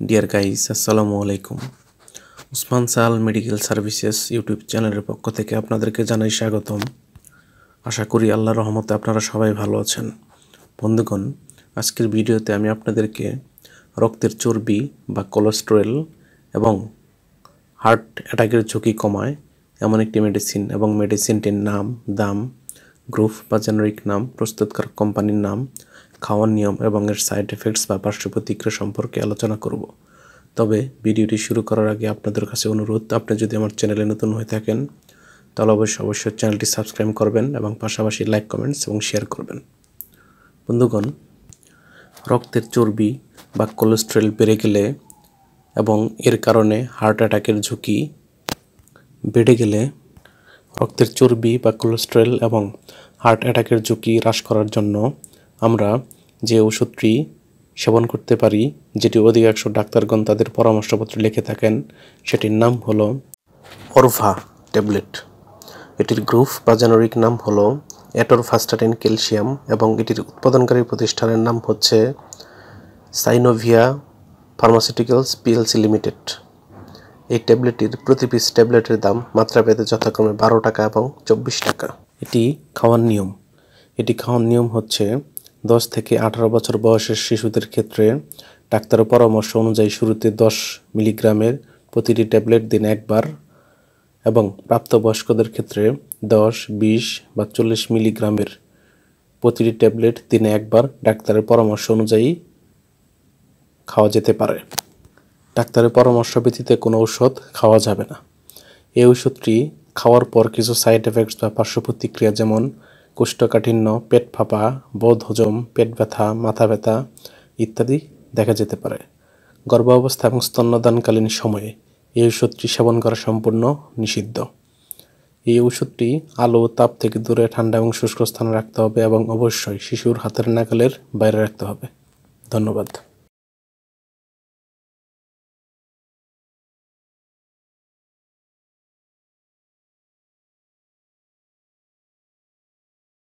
Deer guys, আসসালামু আলাইকুম। উসমান সাল মেডিকেল সার্ভিসেস ইউটিউব চ্যানেলের পক্ষ থেকে আপনাদেরকে জানাই স্বাগতম। আশা করি আল্লাহর রহমতে আপনারা সবাই ভালো আছেন। বন্ধুগণ, আজকের ভিডিওতে আমি আপনাদেরকে রক্তের চর্বি বা কোলেস্টেরল এবং হার্ট অ্যাটাকের ঝুঁকি কমায় এমন একটি মেডিসিন এবং মেডিসিনটির নাম, দাম, গ্রুপ বা জেনারিক নাম, প্রস্তুতকারক কোম্পানির নাম, খাওয়ার নিয়ম এবং এর সাইড এফেক্টস বা পার্শ্ব প্রতিক্রিয়া সম্পর্কে আলোচনা করব। তবে ভিডিওটি শুরু করার আগে আপনাদের কাছে অনুরোধ, আপনি যদি আমার চ্যানেলে নতুন হয়ে থাকেন তাহলে অবশ্যই চ্যানেলটি সাবস্ক্রাইব করবেন এবং পাশাপাশি লাইক, কমেন্টস এবং শেয়ার করবেন। বন্ধুগণ, রক্তের চর্বি বা কোলেস্টেরল বেড়ে গেলে এবং এর কারণে হার্ট অ্যাটাকের ঝুঁকি বেড়ে গেলে রক্তের চর্বি বা কোলেস্টেরল এবং হার্ট অ্যাটাকের ঝুঁকি হ্রাস করার জন্য আমরা যে ওষুধটি সেবন করতে পারি, যেটি অধিকাংশ ডাক্তারগণ তাদের পরামর্শপত্রে লিখে থাকেন, সেটির নাম হলো অরভা ট্যাবলেট। এটির গ্রুপ বা জেনারিক নাম হলো অ্যাটরভাস্টাটিন ক্যালসিয়াম এবং এটির উৎপাদনকারী প্রতিষ্ঠানের নাম হচ্ছে সাইনোভিয়া ফার্মাসিউটিক্যালস পিএলসি লিমিটেড। এই ট্যাবলেটটির প্রতি পিস ট্যাবলেটের দাম মাত্রাভেদে যথাক্রমে 12 টাকা এবং 24 টাকা। এটি খাওয়ার নিয়ম হচ্ছে 10 থেকে 18 বছর বয়সের শিশুদের ক্ষেত্রে ডাক্তারের পরামর্শ অনুযায়ী শুরুতে 10 মিলিগ্রামের প্রতিটি ট্যাবলেট দিনে একবার এবং প্রাপ্তবয়স্কদের ক্ষেত্রে 10, 20 বা 40 মিলিগ্রামের প্রতিটি ট্যাবলেট দিনে একবার ডাক্তারের পরামর্শ অনুযায়ী খাওয়া যেতে পারে। ডাক্তারের পরামর্শ ব্যতীত কোনো ঔষধ খাওয়া যাবে না। এই ওষুধটি খাওয়ার পর কিছু সাইড এফেক্টস বা পার্শ্ব প্রতিক্রিয়া যেমন কোষ্ঠকাঠিন্য, পেট ফাঁপা, বদহজম, পেট ব্যথা, মাথা ব্যথা ইত্যাদি দেখা যেতে পারে। গর্ভাবস্থা এবং স্তন্যদানকালীন সময়ে এই ওষুধটি সেবন করা সম্পূর্ণ নিষিদ্ধ। এই ওষুধটি আলো ও তাপ থেকে দূরে ঠান্ডা এবং শুষ্ক স্থানে রাখতে হবে এবং অবশ্যই শিশুর হাতের নাগালের বাইরে রাখতে হবে। ধন্যবাদ।